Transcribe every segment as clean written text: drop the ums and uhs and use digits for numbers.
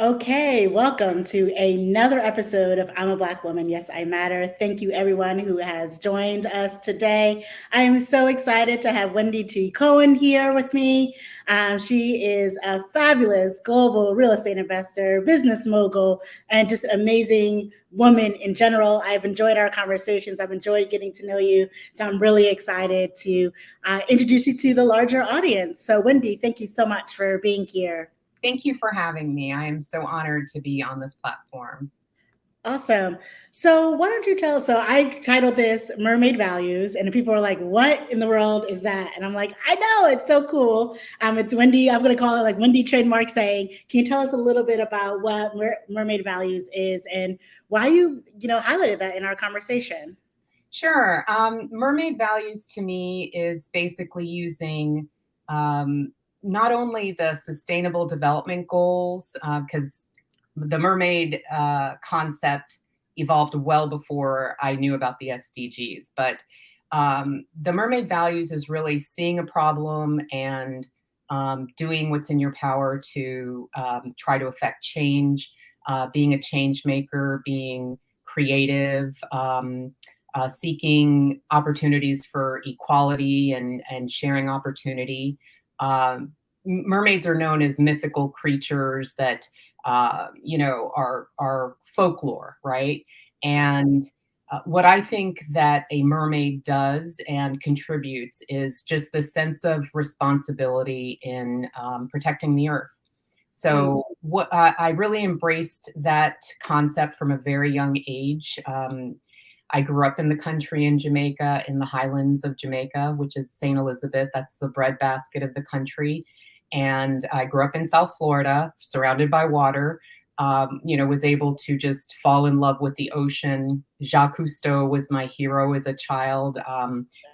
Okay, welcome to another episode of I'm a Black Woman. Yes, I Matter. Thank you, everyone who has joined us today. I am so excited to have Wendy T. Cowan here with me. She is a fabulous global real estate investor, business mogul, and just amazing woman in general. I've enjoyed our conversations. I've enjoyed getting to know you. So I'm really excited to introduce you to the larger audience. So, Wendy, thank you so much for being here. Thank you for having me. I am so honored to be on this platform. Awesome. So why don't you tell? So I titled this Mermaid Values, and people are like, "What in the world is that?" And I'm like, "I know, it's so cool." It's Wendy. I'm going to call it like Wendy trademark saying. Can you tell us a little bit about what Mermaid Values is and why you highlighted that in our conversation? Sure. Mermaid Values to me is basically using not only the Sustainable Development Goals, because the mermaid concept evolved well before I knew about the SDGs, but the Mermaid Values is really seeing a problem and doing what's in your power to try to affect change, being a change maker, being creative, seeking opportunities for equality and sharing opportunity. Mermaids are known as mythical creatures that are folklore, right? And what I think that a mermaid does and contributes is just the sense of responsibility in protecting the earth. So what I really embraced that concept from a very young age. I grew up in the country in Jamaica, in the highlands of Jamaica, which is St. Elizabeth. That's the breadbasket of the country. And I grew up in South Florida, surrounded by water. Was able to just fall in love with the ocean. Jacques Cousteau was my hero as a child.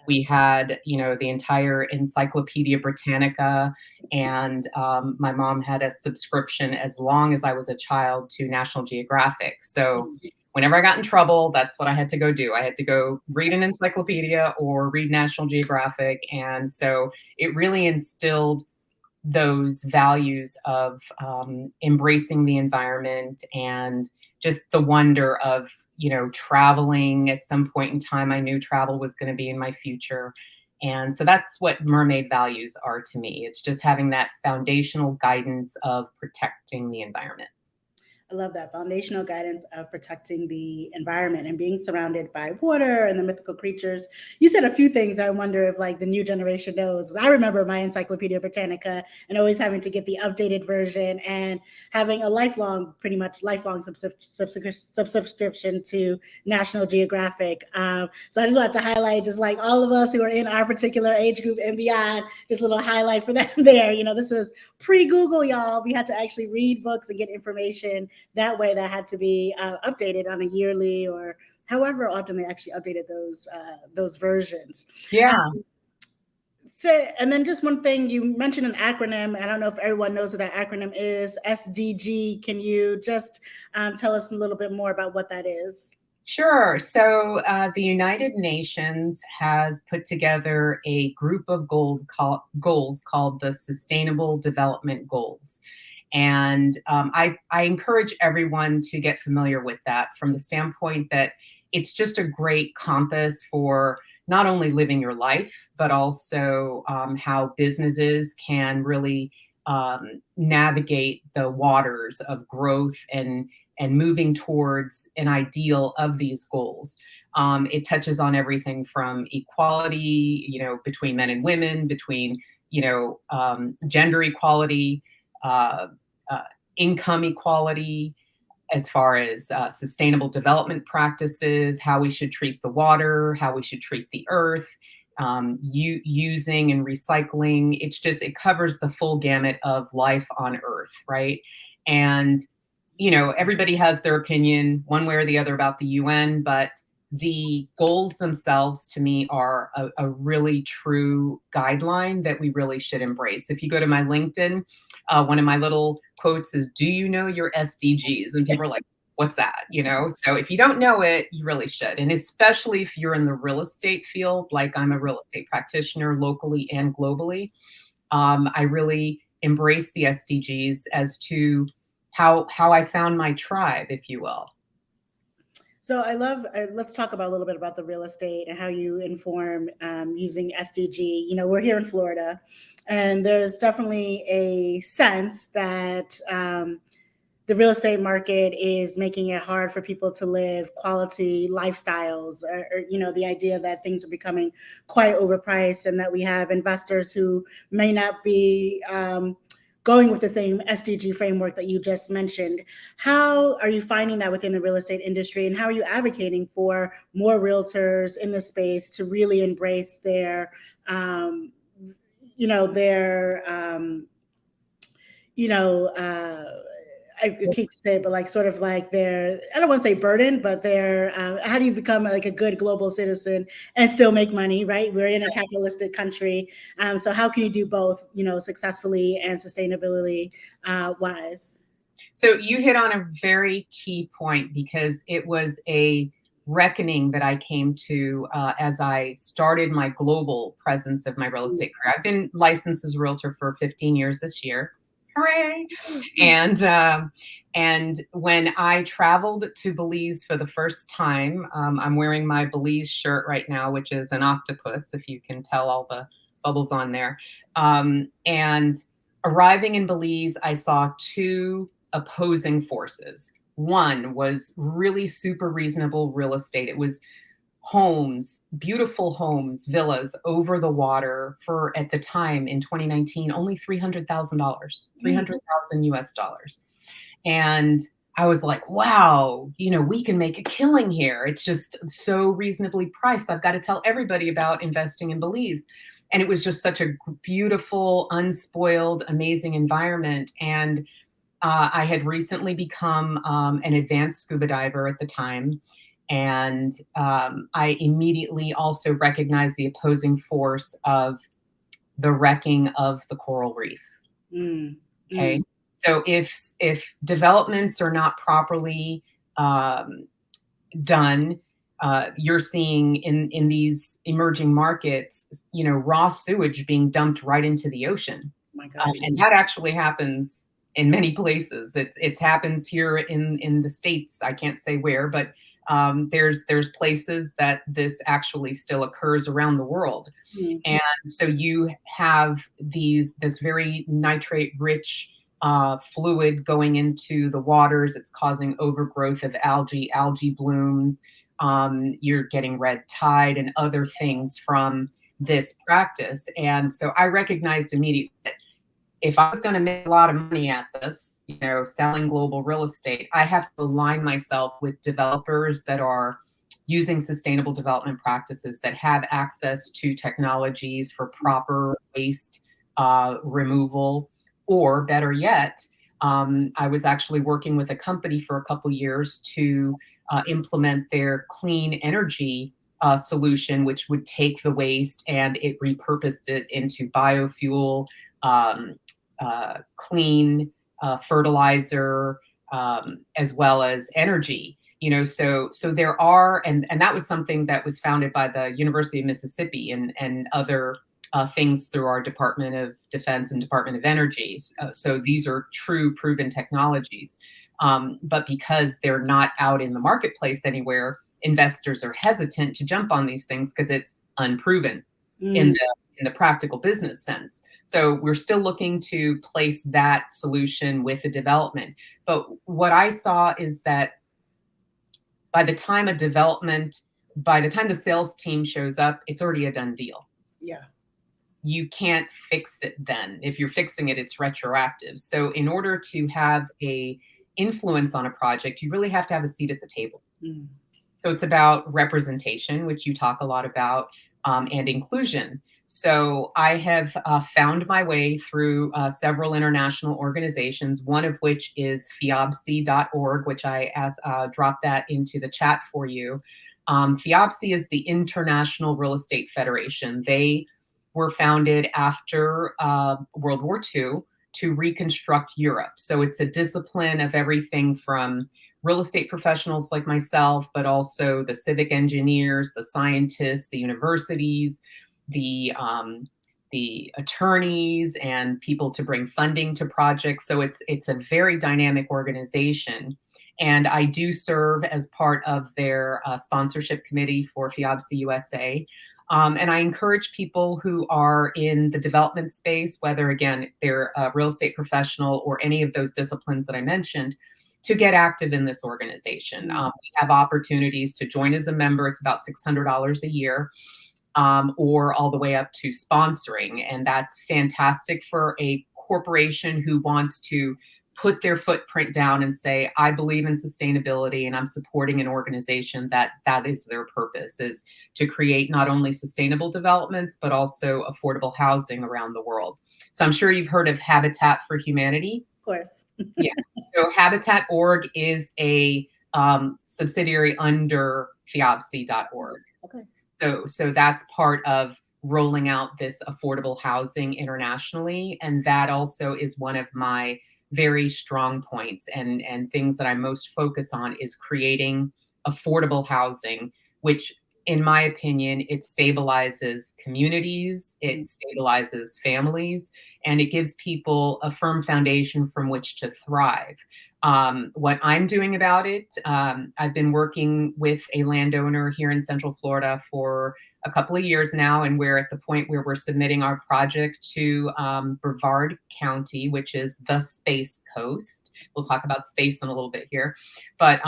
We had, the entire Encyclopedia Britannica, and my mom had a subscription as long as I was a child to National Geographic. So whenever I got in trouble, that's what I had to go do. I had to go read an encyclopedia or read National Geographic. And so it really instilled those values of embracing the environment and just the wonder of, traveling. At some point in time, I knew travel was going to be in my future. And so that's what mermaid values are to me. It's just having that foundational guidance of protecting the environment. I love that foundational guidance of protecting the environment and being surrounded by water and the mythical creatures. You said a few things I wonder if like the new generation knows. I remember my Encyclopedia Britannica and always having to get the updated version and having a pretty much lifelong subscription to National Geographic. So I just wanted to highlight just like all of us who are in our particular age group and beyond, just a little highlight for them there. This was pre-Google, y'all. We had to actually read books and get information that way. That had to be updated on a yearly or however often they actually updated those versions. Yeah. So, and then just one thing, you mentioned an acronym. I don't know if everyone knows what that acronym is, SDG. Can you just tell us a little bit more about what that is? Sure. So the United Nations has put together a group of goals called the Sustainable Development Goals. And I encourage everyone to get familiar with that from the standpoint that it's just a great compass for not only living your life, but also how businesses can really navigate the waters of growth and moving towards an ideal of these goals. It touches on everything from equality, between men and women, between, gender equality, income equality, as far as sustainable development practices, how we should treat the water, how we should treat the earth, using and recycling. It covers the full gamut of life on earth, right? And everybody has their opinion one way or the other about the UN, but the goals themselves to me are a really true guideline that we really should embrace. If you go to my LinkedIn, one of my little quotes is, "Do you know your SDGs?" And people are like, "What's that?" So if you don't know it, you really should. And especially if you're in the real estate field, like I'm a real estate practitioner locally and globally, I really embrace the SDGs as to how I found my tribe, if you will. So let's talk about a little bit about the real estate and how you inform using SDG. We're here in Florida, and there's definitely a sense that the real estate market is making it hard for people to live quality lifestyles, or the idea that things are becoming quite overpriced, and that we have investors who may not be going with the same SDG framework that you just mentioned. How are you finding that within the real estate industry, and how are you advocating for more realtors in this space to really embrace their, I keep saying it, but like sort of like their, I don't want to say burden, but their, how do you become like a good global citizen and still make money, right? We're in a capitalistic country. So how can you do both, successfully and sustainability wise? So you hit on a very key point, because it was a reckoning that I came to as I started my global presence of my real estate career. I've been licensed as a realtor for 15 years this year. Hooray! And when I traveled to Belize for the first time, I'm wearing my Belize shirt right now, which is an octopus, if you can tell all the bubbles on there. And arriving in Belize, I saw two opposing forces. One was really super reasonable real estate. It was homes, beautiful homes, villas over the water for, at the time in 2019, only $300,000, 300,000 US dollars. And I was like, wow, we can make a killing here. It's just so reasonably priced. I've got to tell everybody about investing in Belize. And it was just such a beautiful, unspoiled, amazing environment. And I had recently become an advanced scuba diver at the time. And I immediately also recognized the opposing force of the wrecking of the coral reef. Okay. So if developments are not properly done, you're seeing in these emerging markets, raw sewage being dumped right into the ocean. My gosh. And that actually happens in many places. It happens here in the States. I can't say where, but there's places that this actually still occurs around the world. And so you have this very nitrate rich fluid going into the waters. It's causing overgrowth of algae blooms. You're getting red tide and other things from this practice. And so I recognized immediately that if I was going to make a lot of money at this, selling global real estate, I have to align myself with developers that are using sustainable development practices, that have access to technologies for proper waste removal, or better yet, I was actually working with a company for a couple years to implement their clean energy solution, which would take the waste and it repurposed it into biofuel, clean fertilizer, as well as energy. So there are, and that was something that was founded by the University of Mississippi and other things through our Department of Defense and Department of Energy. So these are true proven technologies. But because they're not out in the marketplace anywhere, investors are hesitant to jump on these things because it's unproven in the practical business sense. So we're still looking to place that solution with the development. But what I saw is that by the time the sales team shows up, it's already a done deal. Yeah. You can't fix it then. If you're fixing it, it's retroactive. So in order to have a influence on a project, you really have to have a seat at the table. So it's about representation, which you talk a lot about, and inclusion. So I have found my way through several international organizations, one of which is fiobc.org, which I dropped that into the chat for you. FIOBC is the International Real Estate Federation. They were founded after World War II to reconstruct Europe. So it's a discipline of everything from real estate professionals like myself, but also the civic engineers, the scientists, the universities, the the attorneys and people to bring funding to projects. So it's a very dynamic organization. And I do serve as part of their sponsorship committee for FIABC USA. And I encourage people who are in the development space, whether, again, they're a real estate professional or any of those disciplines that I mentioned, to get active in this organization. We have opportunities to join as a member. It's about $600 a year, or all the way up to sponsoring. And that's fantastic for a corporation who wants to put their footprint down and say, I believe in sustainability and I'm supporting an organization that is their purpose, is to create not only sustainable developments, but also affordable housing around the world. So I'm sure you've heard of Habitat for Humanity. Of course. Yeah. So Habitat.org is a subsidiary under FIABC.org. Okay. So that's part of rolling out this affordable housing internationally. And that also is one of my very strong points and things that I most focus on, is creating affordable housing, which, in my opinion, it stabilizes communities, it stabilizes families, and it gives people a firm foundation from which to thrive. What I'm doing about it, I've been working with a landowner here in Central Florida for a couple of years now, and we're at the point where we're submitting our project to Brevard County, which is the Space Coast. We'll talk about space in a little bit here, but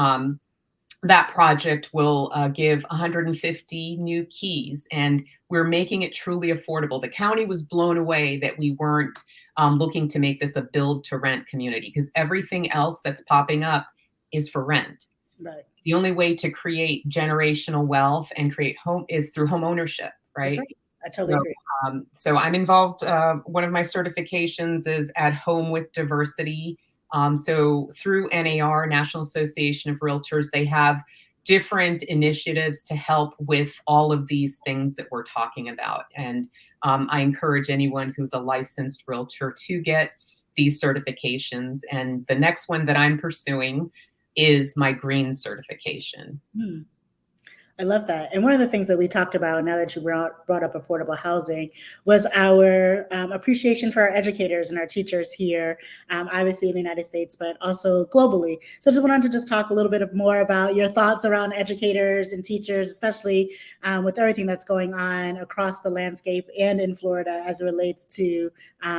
that project will give 150 new keys, and we're making it truly affordable. The county was blown away that we weren't looking to make this a build to rent community, because everything else that's popping up is for rent. Right. The only way to create generational wealth and create home is through home ownership, right? That's right. I totally agree. So I'm involved. One of my certifications is at home with diversity. So through NAR, National Association of Realtors, they have different initiatives to help with all of these things that we're talking about. And I encourage anyone who's a licensed realtor to get these certifications. And the next one that I'm pursuing is my green certification. I love that. And one of the things that we talked about, now that you brought up affordable housing, was our appreciation for our educators and our teachers here, obviously in the United States, but also globally. So I just wanted to just talk a little bit more about your thoughts around educators and teachers, especially with everything that's going on across the landscape and in Florida as it relates to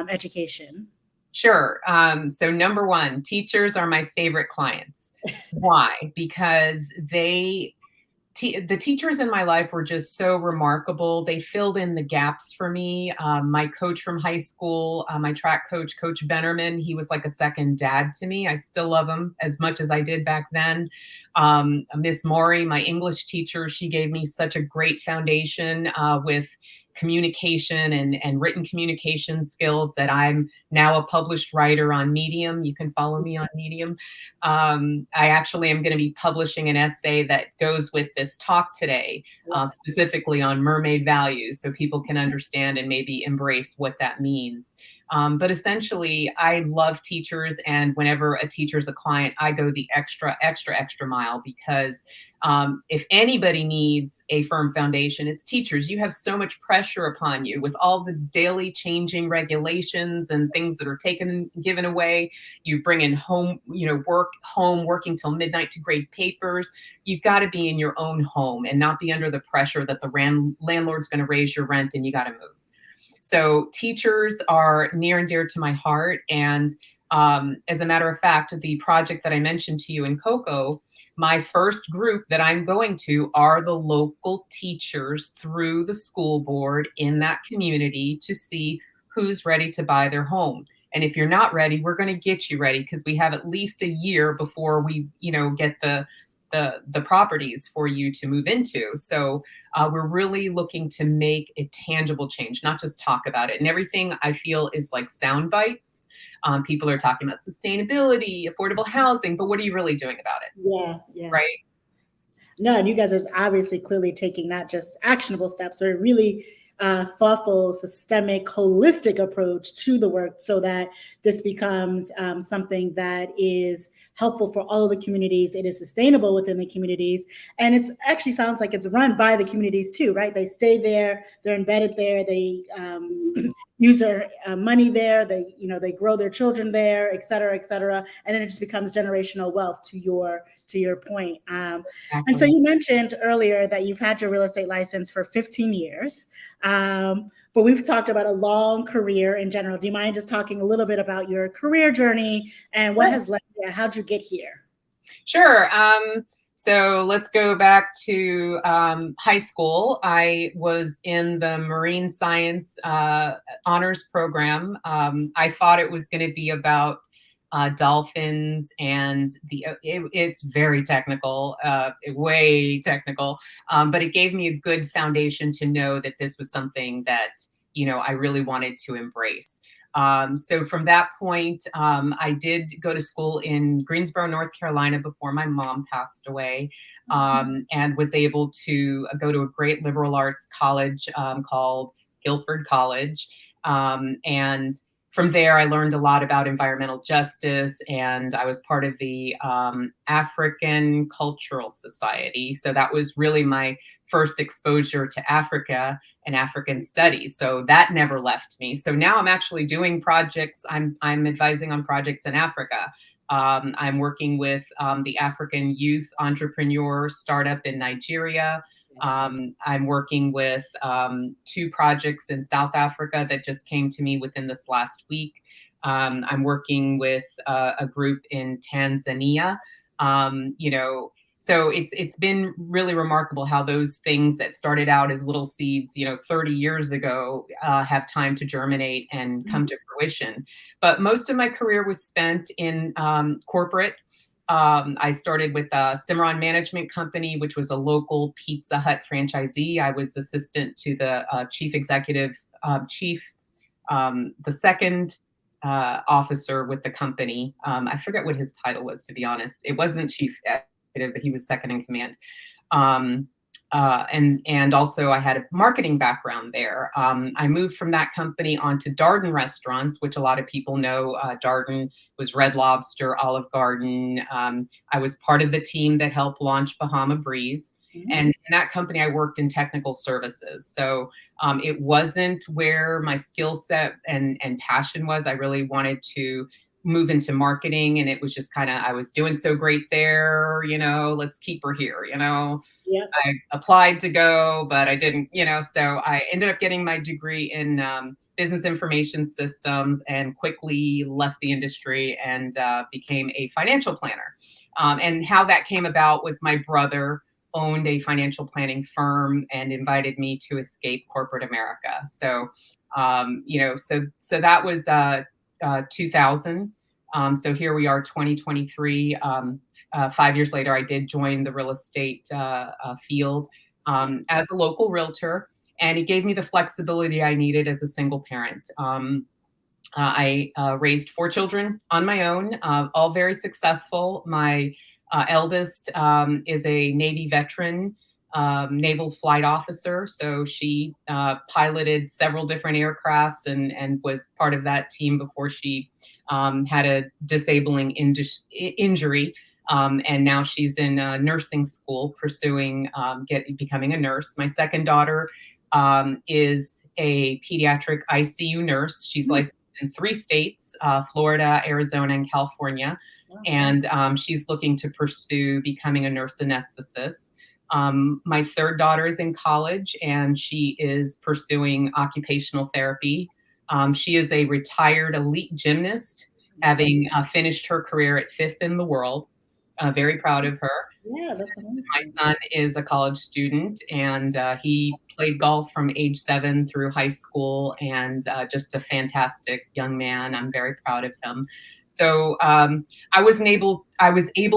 education. Sure. So number one, teachers are my favorite clients. Why? Because the teachers in my life were just so remarkable. They filled in the gaps for me. My coach from high school, my track coach, Coach Bennerman, he was like a second dad to me. I still love him as much as I did back then. Miss Maury, my English teacher, she gave me such a great foundation with communication and written communication skills that I'm now a published writer on Medium. You can follow me on Medium. I actually am going to be publishing an essay that goes with this talk today, specifically on Mermaid Values, so people can understand and maybe embrace what that means. But essentially, I love teachers, and whenever a teacher is a client, I go the extra mile, because if anybody needs a firm foundation, it's teachers. You have so much pressure upon you with all the daily changing regulations and things that are given away. You bring in working till midnight to grade papers. You've got to be in your own home and not be under the pressure that the landlord's going to raise your rent and you got to move. So teachers are near and dear to my heart. And as a matter of fact, the project that I mentioned to you in Cocoa, my first group that I'm going to are the local teachers through the school board in that community to see who's ready to buy their home. And if you're not ready, we're going to get you ready, because we have at least a year before we, get the properties for you to move into. So we're really looking to make a tangible change, not just talk about it. And everything I feel is like sound bites. People are talking about sustainability, affordable housing, but what are you really doing about it? Yeah. Right? No, and you guys are obviously clearly taking not just actionable steps, or really thoughtful, systemic, holistic approach to the work so that this becomes something that is helpful for all of the communities. It is sustainable within the communities. And it actually sounds like it's run by the communities too, right? They stay there, they're embedded there, they use their money there, they grow their children there, et cetera, and then it just becomes generational wealth. To your point, and so you mentioned earlier that you've had your real estate license for 15 years, but we've talked about a long career in general. Do you mind just talking a little bit about your career journey and what has led you? How'd you get here? Sure. So let's go back to high school. I was in the marine science honors program. I thought it was going to be about dolphins, and it's very technical, way technical, but it gave me a good foundation to know that this was something that, I really wanted to embrace. So from that point, I did go to school in Greensboro, North Carolina before my mom passed away, and was able to go to a great liberal arts college called Guilford College. And from there, I learned a lot about environmental justice, and I was part of the African Cultural Society. So that was really my first exposure to Africa and African studies. So that never left me. So now I'm actually doing projects. I'm advising on projects in Africa. I'm working with the African Youth Entrepreneur Startup in Nigeria. I'm working with 2 projects in South Africa that just came to me within this last week. I'm working with a group in Tanzania. So it's been really remarkable how those things that started out as little seeds, 30 years ago, have time to germinate and come to fruition. But most of my career was spent in corporate. I started with Cimarron Management Company, which was a local Pizza Hut franchisee. I was assistant to the chief executive, the second officer with the company. I forget what his title was, to be honest. It wasn't chief executive, but he was second in command. And also I had a marketing background there. I moved from that company onto Darden Restaurants, which a lot of people know. Darden was Red Lobster, Olive Garden. I was part of the team that helped launch Bahama Breeze. And in that company, I worked in technical services. So it wasn't where my skill set and passion was. I really wanted to move into marketing, and it was just kind of, I was doing so great there, let's keep her here, Yep. I applied to go, but I didn't, so I ended up getting my degree in business information systems and quickly left the industry and became a financial planner. And how that came about was my brother owned a financial planning firm and invited me to escape corporate America. So, so that was 2000. So here we are, 2023. 5 years later, I did join the real estate field as a local realtor, and it gave me the flexibility I needed as a single parent. I raised 4 children on my own, all very successful. My eldest is a Navy veteran, naval flight officer. So she piloted several different aircrafts and was part of that team before she had a disabling injury. And now she's in nursing school pursuing becoming a nurse. My second daughter is a pediatric ICU nurse. She's licensed in 3 states, Florida, Arizona, and California. And she's looking to pursue becoming a nurse anesthetist. My third daughter is in college, and she is pursuing occupational therapy. She is a retired elite gymnast, having finished her career at 5th in the world. Very proud of her. Yeah, that's amazing. My son is a college student, and he played golf from age 7 through high school, and just a fantastic young man. I'm very proud of him. So I was able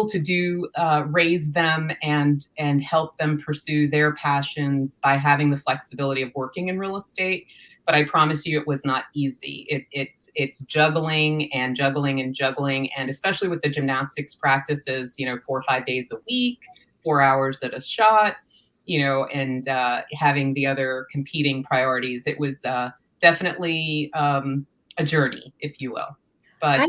to raise them and help them pursue their passions by having the flexibility of working in real estate. But I promise you, it was not easy. It's juggling and juggling and juggling, and especially with the gymnastics practices, 4 or 5 days a week, 4 hours at a shot. and having the other competing priorities. It was definitely a journey, if you will. But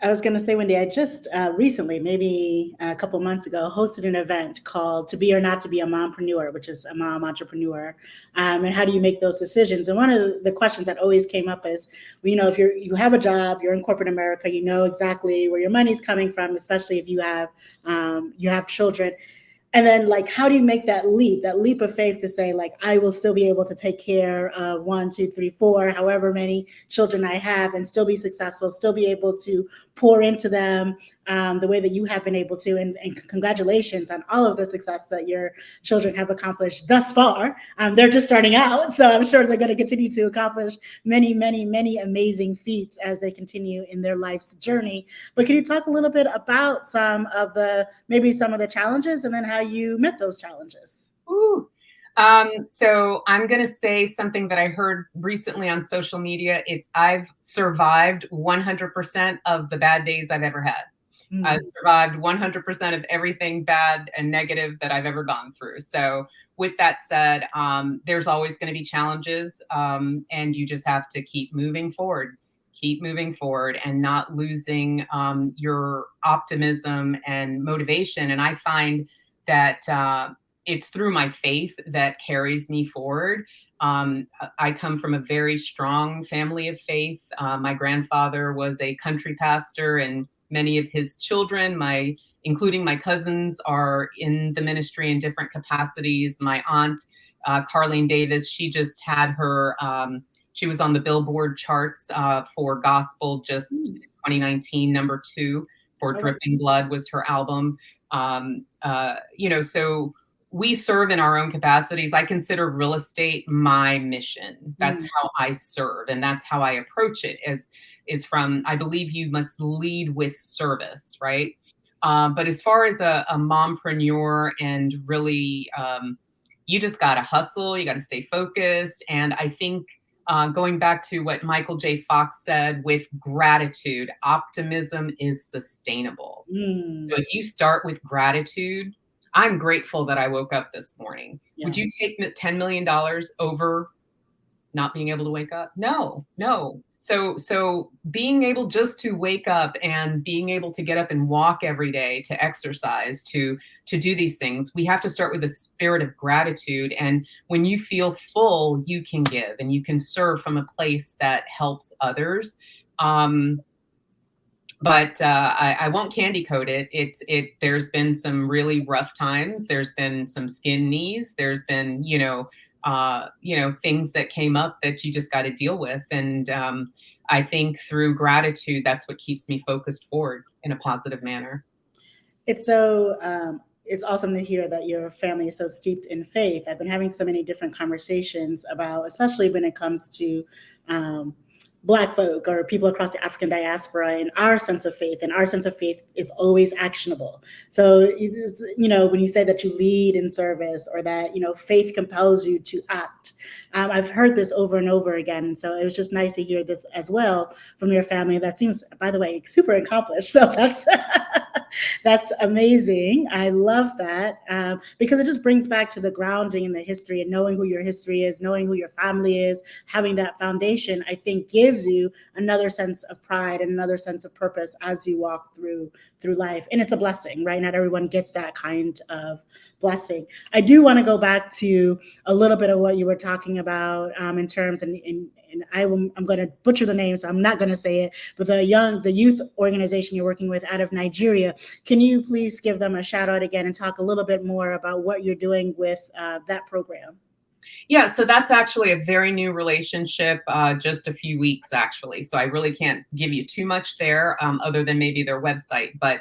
I was going to say, Wendy, I just recently, maybe a couple months ago, hosted an event called "To Be or Not to Be a Mompreneur," which is a mom entrepreneur, and how do you make those decisions? And one of the questions that always came up is, well, if you have a job, you're in corporate America, you know exactly where your money's coming from, especially if you have children. And then, like, how do you make that leap of faith to say, like, I will still be able to take care of 1, 2, 3, 4, however many children I have, and still be successful, still be able to pour into them the way that you have been able to. And congratulations on all of the success that your children have accomplished thus far. They're just starting out, so I'm sure they're going to continue to accomplish many, many, many amazing feats as they continue in their life's journey. But can you talk a little bit about some of the challenges, and then how you met those challenges? Ooh. So I'm going to say something that I heard recently on social media. I've survived 100% of the bad days I've ever had. Mm-hmm. I've survived 100% of everything bad and negative that I've ever gone through. So with that said, there's always going to be challenges, and you just have to keep moving forward and not losing your optimism and motivation. And I find that it's through my faith that carries me forward. I come from a very strong family of faith. My grandfather was a country pastor, and many of his children, including my cousins, are in the ministry in different capacities. My aunt, Carlene Davis, she just had her, she was on the Billboard charts for gospel just 2019, number 2 for Dripping Blood was her album. So we serve in our own capacities. I consider real estate my mission. That's how I serve, and that's how I approach it. Is from, I believe you must lead with service, right? But as far as a mompreneur, and really, you just got to hustle. You got to stay focused. And I think going back to what Michael J. Fox said, with gratitude, optimism is sustainable. So if you start with gratitude, I'm grateful that I woke up this morning. Yeah. Would you take $10 million over not being able to wake up? No. So being able just to wake up and being able to get up and walk every day, to exercise, to do these things, we have to start with a spirit of gratitude. And when you feel full, you can give and you can serve from a place that helps others. But I won't candy coat it. There's been some really rough times. There's been some skin knees. There's been, things that came up that you just got to deal with. And I think through gratitude, that's what keeps me focused forward in a positive manner. It's so, it's awesome to hear that your family is so steeped in faith. I've been having so many different conversations about, especially when it comes to Black folk or people across the African diaspora, and our sense of faith. And our sense of faith is always actionable. So, when you say that you lead in service, or that, faith compels you to act, I've heard this over and over again. So it was just nice to hear this as well from your family. That seems, by the way, super accomplished. So that's amazing. I love that because it just brings back to the grounding in the history, and knowing who your history is, knowing who your family is, having that foundation, I think gives you another sense of pride and another sense of purpose as you walk through life. And it's a blessing, right? Not everyone gets that kind of blessing. I do want to go back to a little bit of what you were talking about in terms, and I'm going to butcher the name, so I'm not going to say it, but the youth organization you're working with out of Nigeria. Can you please give them a shout out again and talk a little bit more about what you're doing with that program? Yeah, so that's actually a very new relationship, just a few weeks actually. So I really can't give you too much there, other than maybe their website. But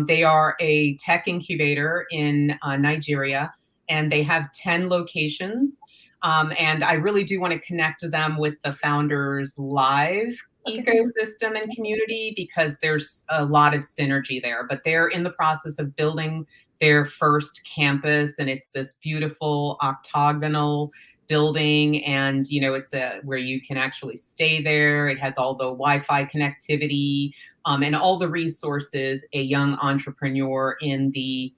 they are a tech incubator in Nigeria, and they have 10 locations. And I really do want to connect them with the founders' live ecosystem and community, because there's a lot of synergy there. But they're in the process of building their first campus, and it's this beautiful octagonal building, and it's where you can actually stay there. It has all the Wi-Fi connectivity and all the resources a young entrepreneur in the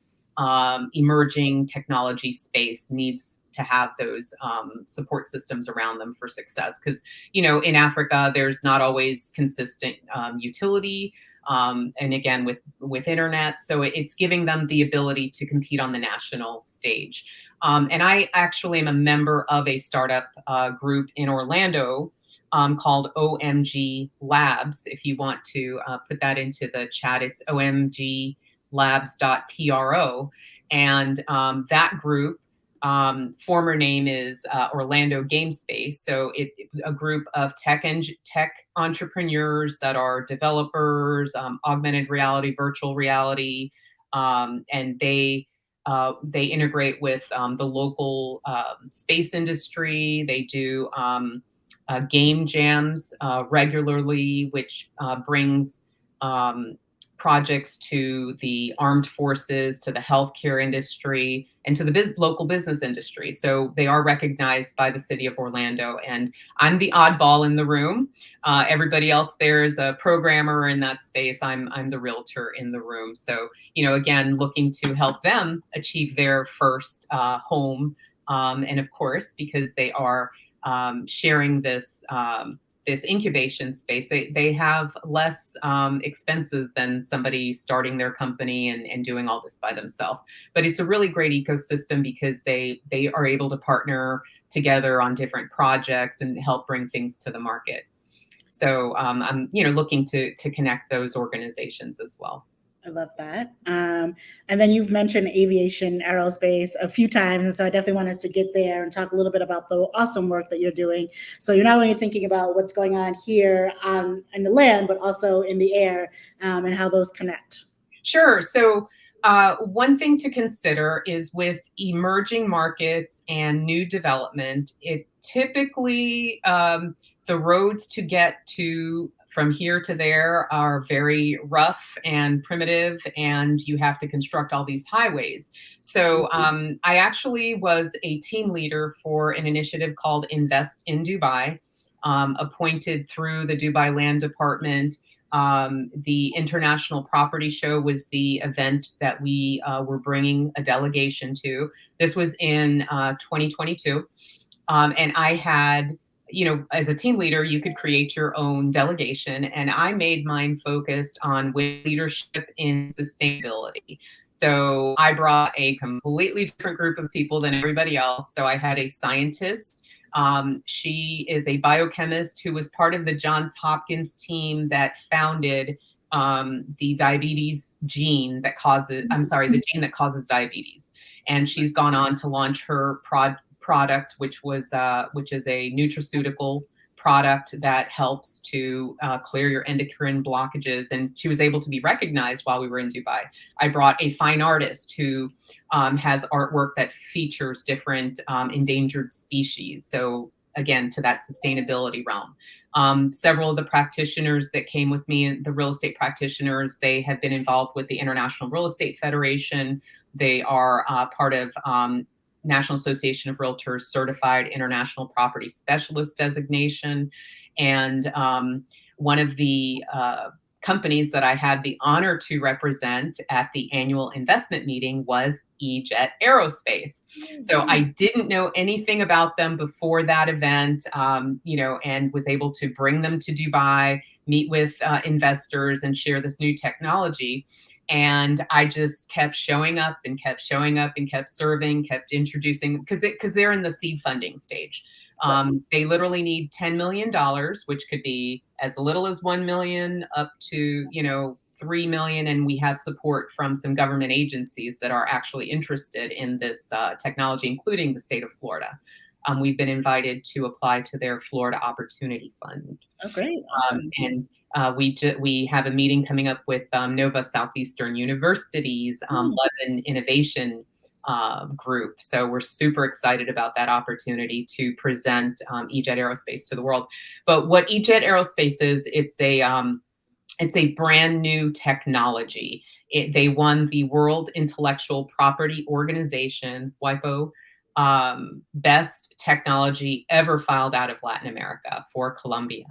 emerging technology space needs to have those support systems around them for success. Because, in Africa, there's not always consistent utility. And again, with internet, so it's giving them the ability to compete on the national stage. And I actually am a member of a startup group in Orlando called OMG Labs. If you want to put that into the chat, it's omglabs.pro. And that group, former name is Orlando Game Space. So it's a group of tech entrepreneurs that are developers, augmented reality, virtual reality, and they integrate with the local space industry. They do game jams regularly, which brings projects to the armed forces, to the healthcare industry, and to the local business industry. So they are recognized by the city of Orlando. And I'm the oddball in the room. Everybody else there is a programmer in that space. I'm the realtor in the room. So, again, looking to help them achieve their first home. And of course, because they are sharing this incubation space, they have less expenses than somebody starting their company and doing all this by themselves. But it's a really great ecosystem because they are able to partner together on different projects and help bring things to the market. So I'm looking to connect those organizations as well. I love that. And then you've mentioned aviation, aerospace a few times. And so I definitely want us to get there and talk a little bit about the awesome work that you're doing. So you're not only thinking about what's going on here in the land, but also in the air and how those connect. Sure. So one thing to consider is with emerging markets and new development, it typically, the roads to get from here to there are very rough and primitive, and you have to construct all these highways. So I actually was a team leader for an initiative called Invest in Dubai, appointed through the Dubai Land Department. The International Property Show was the event that we were bringing a delegation to. This was in 2022. And I had, as a team leader, you could create your own delegation. And I made mine focused on leadership in sustainability. So I brought a completely different group of people than everybody else. So I had a scientist. She is a biochemist who was part of the Johns Hopkins team that founded the diabetes gene that causes, the gene that causes diabetes. And she's gone on to launch her product, which is a nutraceutical product that helps to clear your endocrine blockages. And she was able to be recognized while we were in Dubai. I brought a fine artist who has artwork that features different endangered species. So again, to that sustainability realm. Several of the practitioners that came with me, the real estate practitioners, they have been involved with the International Real Estate Federation. They are part of National Association of Realtors Certified International Property Specialist designation. And one of the companies that I had the honor to represent at the annual investment meeting was E-Jet Aerospace. So I didn't know anything about them before that event, and was able to bring them to Dubai, meet with investors and share this new technology. And I just kept showing up and kept serving, kept introducing, because they're in the seed funding stage. They literally need $10 million, which could be as little as 1 million up to, 3 million. And we have support from some government agencies that are actually interested in this technology, including the state of Florida. We've been invited to apply to their Florida Opportunity Fund. Oh, great. Awesome. And we have a meeting coming up with Nova Southeastern University's London Innovation group. So we're super excited about that opportunity to present E-Jet Aerospace to the world. But what E-Jet Aerospace is, it's a brand new technology. They won the World Intellectual Property Organization, WIPO, best technology ever filed out of Latin America for Colombia,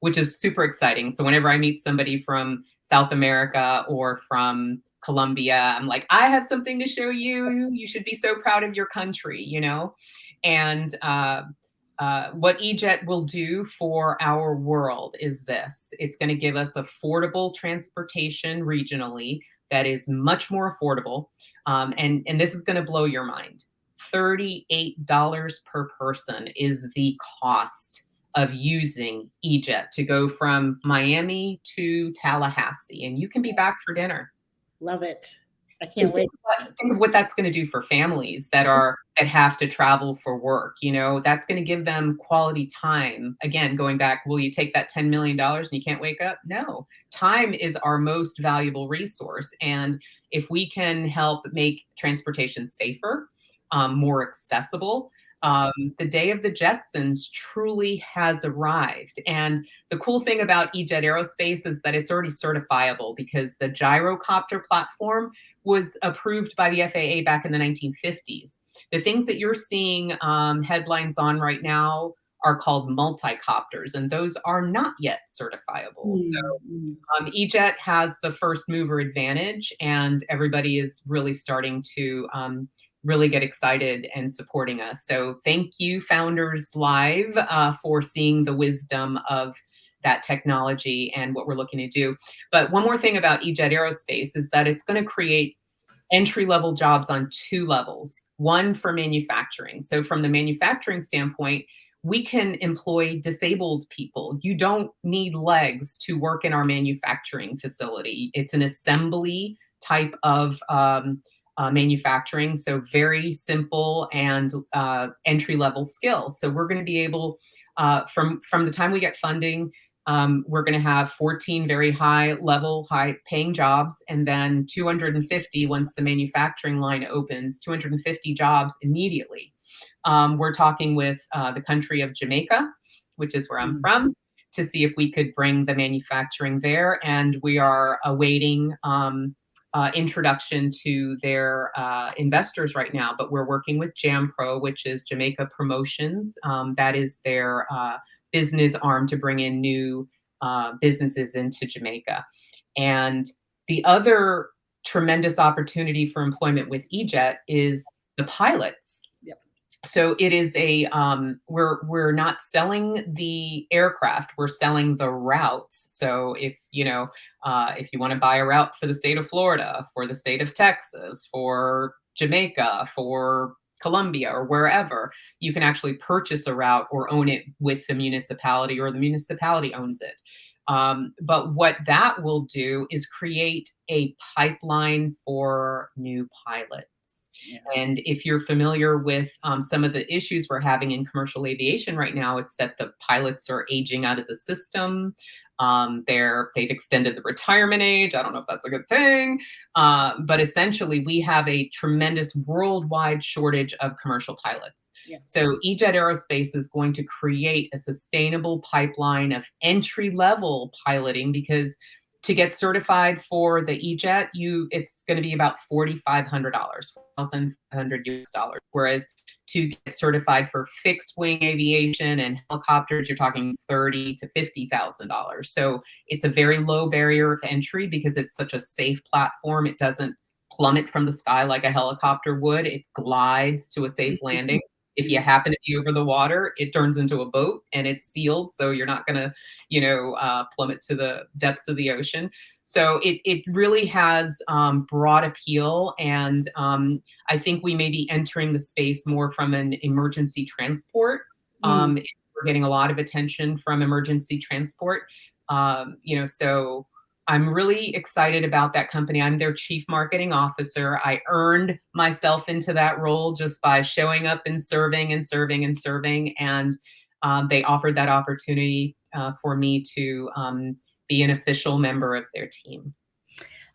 which is super exciting. So whenever I meet somebody from South America or from Colombia. I'm like, I have something to show you. You should be so proud of your country, you know? And what EJet will do for our world is this. It's going to give us affordable transportation regionally that is much more affordable. And this is going to blow your mind. $38 per person is the cost of using EJet to go from Miami to Tallahassee, and you can be back for dinner. Love it. I So can't wait. think of what that's going to do for families that have to travel for work. You know, that's going to give them quality time. Again, going back, will you take that $10 million and you can't wake up? No. Time is our most valuable resource. And if we can help make transportation safer, more accessible, the day of the Jetsons truly has arrived. And the cool thing about EJet Aerospace is that it's already certifiable because the gyrocopter platform was approved by the FAA back in the 1950s. The things that you're seeing headlines on right now are called multicopters, and those are not yet certifiable. So EJet has the first mover advantage, and everybody is really starting to really get excited and supporting us. So thank you, Founders Live, for seeing the wisdom of that technology and what we're looking to do. But one more thing about EJet Aerospace is that it's going to create entry-level jobs on two levels. One for manufacturing. So from the manufacturing standpoint, we can employ disabled people. You don't need legs to work in our manufacturing facility. It's an assembly type of manufacturing, so very simple and entry-level skills. So we're going to be able, from the time we get funding, we're going to have 14 very high-paying jobs, and then 250 once the manufacturing line opens, 250 jobs immediately. We're talking with the country of Jamaica, which is where I'm from, to see if we could bring the manufacturing there, and we are awaiting introduction to their investors right now, but we're working with JAMPRO, which is Jamaica Promotions. That is their business arm to bring in new businesses into Jamaica. And the other tremendous opportunity for employment with EJet is the pilots. So it is we're not selling the aircraft, we're selling the routes. So if you want to buy a route for the state of Florida, for the state of Texas, for Jamaica, for Colombia, or wherever, you can actually purchase a route or own it with the municipality, or the municipality owns it. But what that will do is create a pipeline for new pilots. Yeah. And if you're familiar with some of the issues we're having in commercial aviation right now, it's that the pilots are aging out of the system. They've extended the retirement age. I don't know if that's a good thing, but essentially we have a tremendous worldwide shortage of commercial pilots. Yeah. So EJet Aerospace is going to create a sustainable pipeline of entry-level piloting, because to get certified for the EJet, it's going to be about $4,500, $4,500 US. Whereas to get certified for fixed wing aviation and helicopters, you're talking $30,000 to $50,000. So it's a very low barrier of entry because it's such a safe platform. It doesn't plummet from the sky like a helicopter would. It glides to a safe landing. If you happen to be over the water, it turns into a boat and it's sealed, so you're not going to, plummet to the depths of the ocean. So it really has broad appeal, and I think we may be entering the space more from an emergency transport. We're getting a lot of attention from emergency transport, so I'm really excited about that company. I'm their chief marketing officer. I earned myself into that role just by showing up and serving and serving and serving. And they offered that opportunity for me to be an official member of their team.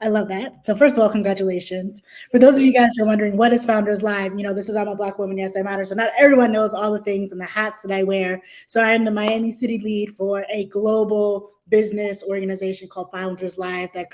I love that. So first of all, congratulations. For those of you guys who are wondering, what is Founders Live? This is I'm a Black woman, yes, I matter. So not everyone knows all the things and the hats that I wear. So I am the Miami City lead for a global business organization called Founders Live that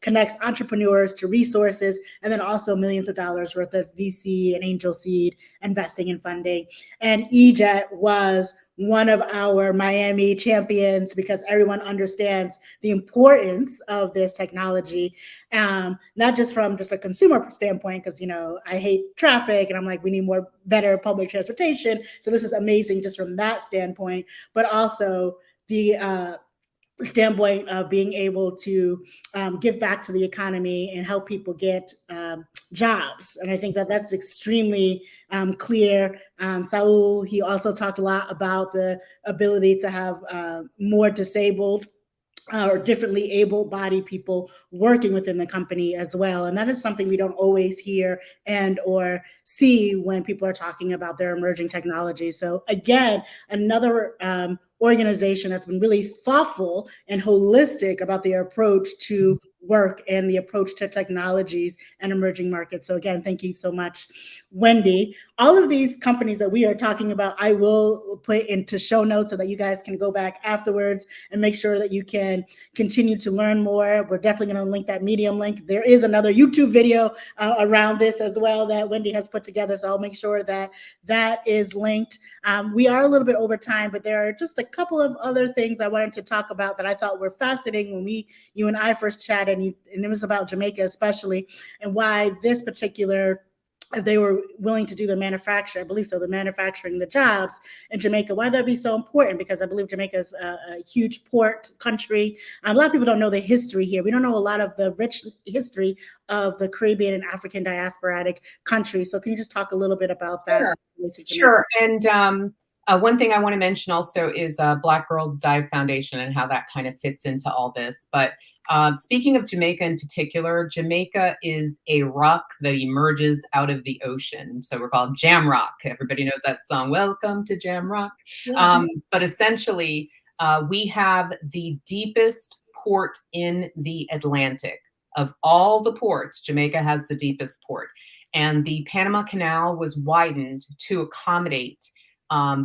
connects entrepreneurs to resources, and then also millions of dollars worth of VC and angel seed investing and funding. And EJet was one of our Miami champions because everyone understands the importance of this technology, not just from just a consumer standpoint, because, I hate traffic and I'm like, we need more better public transportation. So this is amazing just from that standpoint, but also the standpoint of being able to give back to the economy and help people get jobs. And I think that that's extremely clear. Saul, he also talked a lot about the ability to have more disabled or differently able-bodied people working within the company as well. And that is something we don't always hear and or see when people are talking about their emerging technology. So again, another organization that's been really thoughtful and holistic about their approach to work and the approach to technologies and emerging markets. So again, thank you so much, Wendy. All of these companies that we are talking about, I will put into show notes so that you guys can go back afterwards and make sure that you can continue to learn more. We're definitely going to link that Medium link. There is another YouTube video around this as well that Wendy has put together. So I'll make sure that that is linked. We are a little bit over time, but there are just a couple of other things I wanted to talk about that I thought were fascinating when you and I first chatted, and it was about Jamaica especially, and why this particular, if they were willing to do the manufacture, I believe so, the manufacturing, the jobs in Jamaica, why that'd be so important, because I believe Jamaica is a huge port country. A lot of people don't know the history here. We don't know a lot of the rich history of the Caribbean and African diasporic countries. So can you just talk a little bit about that? Sure. And one thing I want to mention also is Black Girls Dive Foundation and how that kind of fits into all this. But speaking of Jamaica in particular, Jamaica is a rock that emerges out of the ocean. So we're called Jam Rock. Everybody knows that song, Welcome to Jam Rock. Yeah. But essentially, we have the deepest port in the Atlantic. Of all the ports, Jamaica has the deepest port. And the Panama Canal was widened to accommodate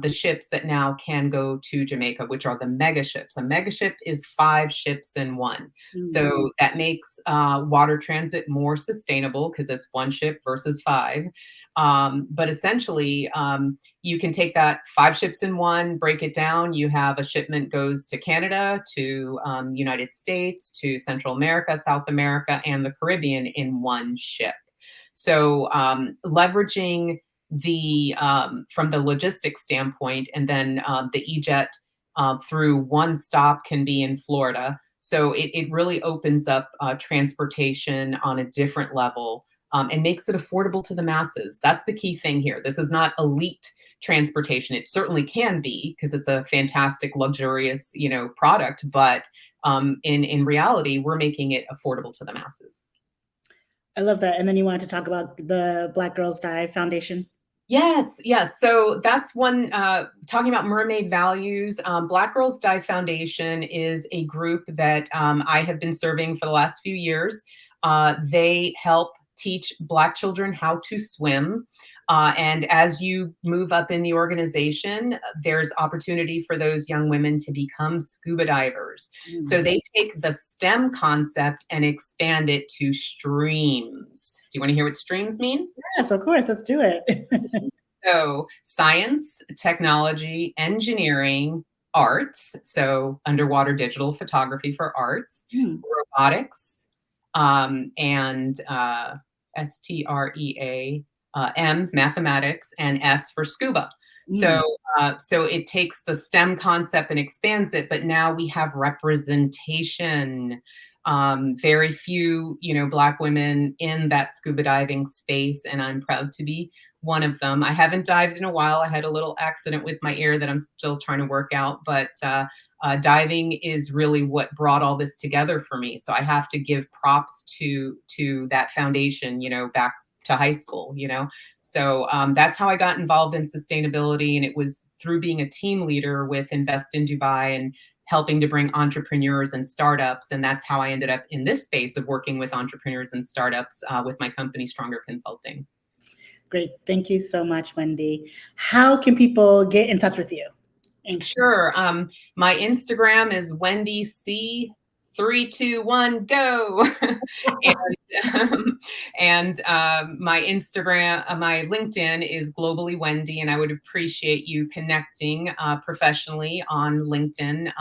the ships that now can go to Jamaica, which are the mega ships. A mega ship is 5 ships in one. Mm-hmm. So that makes water transit more sustainable because it's 1 ship versus 5. But essentially, you can take that 5 ships in one, break it down. You have a shipment goes to Canada, to United States, to Central America, South America, and the Caribbean in 1 ship. So leveraging the from the logistics standpoint, and then the E-Jet through one stop can be in Florida. So it really opens up transportation on a different level and makes it affordable to the masses. That's the key thing here. This is not elite transportation. It certainly can be because it's a fantastic, luxurious, product. But in reality, we're making it affordable to the masses. I love that. And then you wanted to talk about the Black Girls Dive Foundation. Yes. So that's one, talking about Mermaid Values. Black Girls Dive Foundation is a group that I have been serving for the last few years. They help teach Black children how to swim. And as you move up in the organization, there's opportunity for those young women to become scuba divers. Mm-hmm. So they take the STEM concept and expand it to streams. Do you want to hear what streams mean? Yes, of course. Let's do it. So science, technology, engineering, arts. So underwater digital photography for arts, robotics, and STREA, mathematics, and S for scuba. So it takes the STEM concept and expands it, but now we have representation. Very few, Black women in that scuba diving space, and I'm proud to be one of them. I haven't dived in a while. I had a little accident with my ear that I'm still trying to work out, but diving is really what brought all this together for me. So I have to give props to that foundation, back to high school, So that's how I got involved in sustainability. And it was through being a team leader with Invest in Dubai and helping to bring entrepreneurs and startups. And that's how I ended up in this space of working with entrepreneurs and startups with my company, Stronger Consulting. Great. Thank you so much, Wendy. How can people get in touch with you? Sure. My Instagram is Wendy C. 3, 2, 1, go. And And my Instagram, my LinkedIn is Globally Wendy, and I would appreciate you connecting professionally on LinkedIn.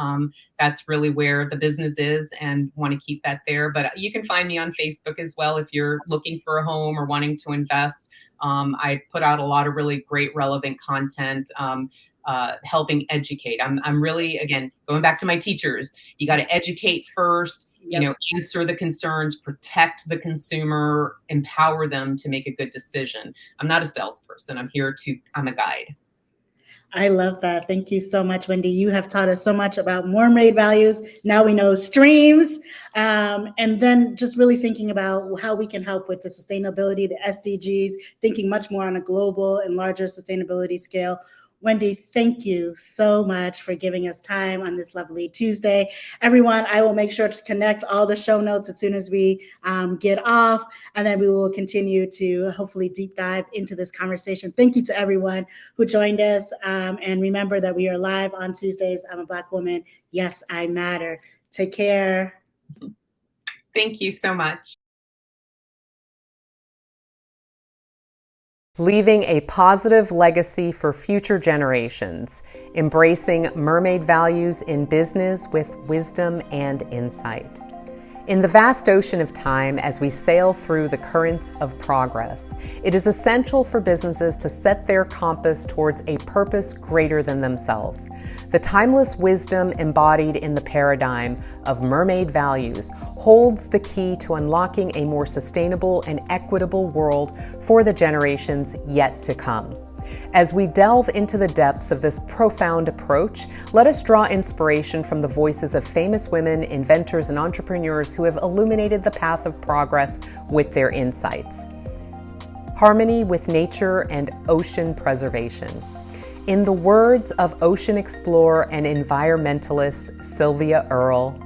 That's really where the business is, and want to keep that there. But you can find me on Facebook as well if you're looking for a home or wanting to invest. I put out a lot of really great, relevant content. Helping educate. I'm really, again, going back to my teachers. You got to educate first, Yep. answer the concerns, protect the consumer, empower them to make a good decision. I'm not a salesperson. I'm a guide. I love that. Thank you so much, Wendy. You have taught us so much about Mermaid Values. Now we know streams. And then just really thinking about how we can help with the sustainability, the SDGs, thinking much more on a global and larger sustainability scale. Wendy, thank you so much for giving us time on this lovely Tuesday. Everyone, I will make sure to connect all the show notes as soon as we get off, and then we will continue to hopefully deep dive into this conversation. Thank you to everyone who joined us. And remember that we are live on Tuesdays. I'm a Black woman. Yes, I matter. Take care. Thank you so much. Leaving a positive legacy for future generations, embracing mermaid values in business with wisdom and insight. In the vast ocean of time, as we sail through the currents of progress, it is essential for businesses to set their compass towards a purpose greater than themselves. The timeless wisdom embodied in the paradigm of mermaid values holds the key to unlocking a more sustainable and equitable world for the generations yet to come. As we delve into the depths of this profound approach, let us draw inspiration from the voices of famous women, inventors, and entrepreneurs who have illuminated the path of progress with their insights. Harmony with nature and ocean preservation. In the words of ocean explorer and environmentalist Sylvia Earle,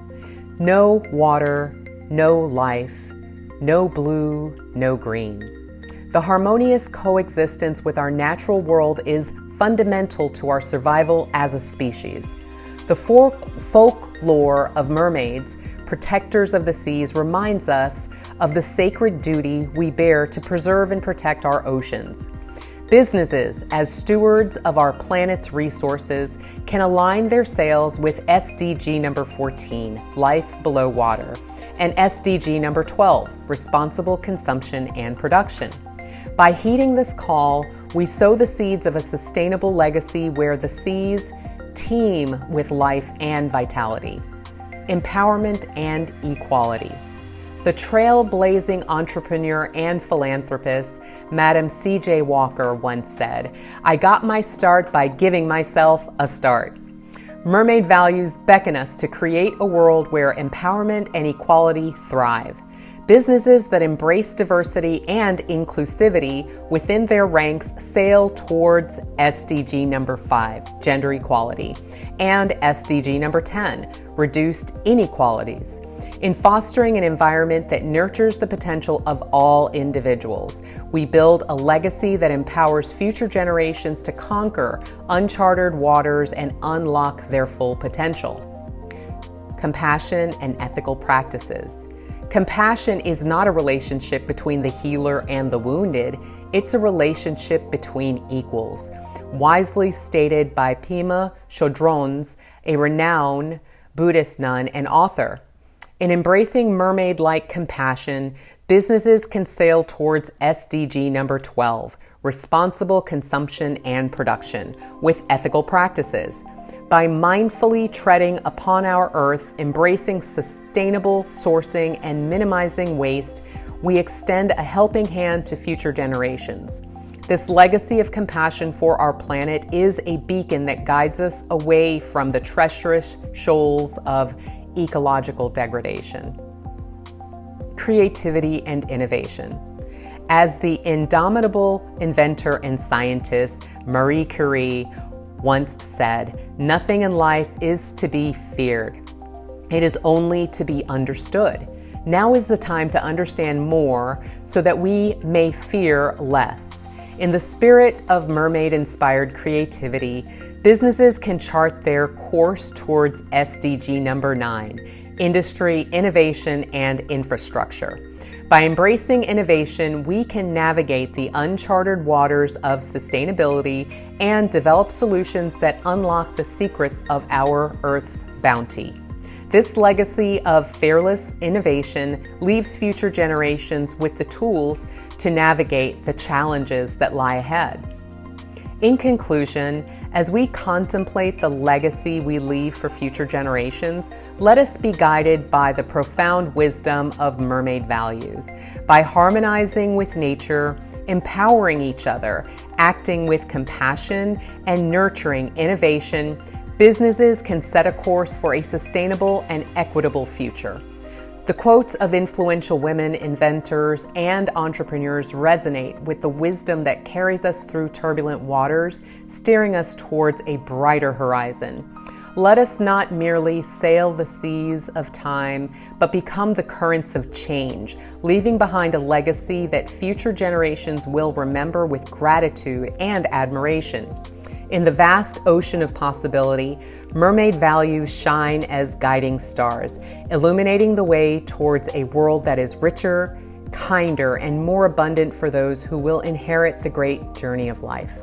no water, no life, no blue, no green. The harmonious coexistence with our natural world is fundamental to our survival as a species. The folklore of mermaids, protectors of the seas, reminds us of the sacred duty we bear to preserve and protect our oceans. Businesses, as stewards of our planet's resources, can align their sails with SDG number 14, Life Below Water, and SDG number 12, Responsible Consumption and Production. By heeding this call, we sow the seeds of a sustainable legacy where the seas teem with life and vitality, empowerment and equality. The trailblazing entrepreneur and philanthropist, Madam C.J. Walker, once said, "I got my start by giving myself a start." Mermaid Values beckon us to create a world where empowerment and equality thrive. Businesses that embrace diversity and inclusivity within their ranks sail towards SDG number 5, gender equality, and SDG number 10, reduced inequalities. In fostering an environment that nurtures the potential of all individuals, we build a legacy that empowers future generations to conquer uncharted waters and unlock their full potential. Compassion and ethical practices. Compassion is not a relationship between the healer and the wounded, it's a relationship between equals. Wisely stated by Pema Chodrons, a renowned Buddhist nun and author. In embracing mermaid-like compassion, businesses can sail towards SDG number 12, responsible consumption and production, with ethical practices. By mindfully treading upon our earth, embracing sustainable sourcing, and minimizing waste, we extend a helping hand to future generations. This legacy of compassion for our planet is a beacon that guides us away from the treacherous shoals of ecological degradation. Creativity and innovation. As the indomitable inventor and scientist Marie Curie once said, "Nothing in life is to be feared. It is only to be understood." Now is the time to understand more so that we may fear less. In the spirit of mermaid-inspired creativity, businesses can chart their course towards SDG number 9, industry, innovation, and infrastructure. By embracing innovation, we can navigate the uncharted waters of sustainability and develop solutions that unlock the secrets of our Earth's bounty. This legacy of fearless innovation leaves future generations with the tools to navigate the challenges that lie ahead. In conclusion, as we contemplate the legacy we leave for future generations, let us be guided by the profound wisdom of Mermaid Values. By harmonizing with nature, empowering each other, acting with compassion, and nurturing innovation, businesses can set a course for a sustainable and equitable future. The quotes of influential women, inventors, and entrepreneurs resonate with the wisdom that carries us through turbulent waters, steering us towards a brighter horizon. Let us not merely sail the seas of time, but become the currents of change, leaving behind a legacy that future generations will remember with gratitude and admiration. In the vast ocean of possibility, Mermaid Values shine as guiding stars, illuminating the way towards a world that is richer, kinder, and more abundant for those who will inherit the great journey of life.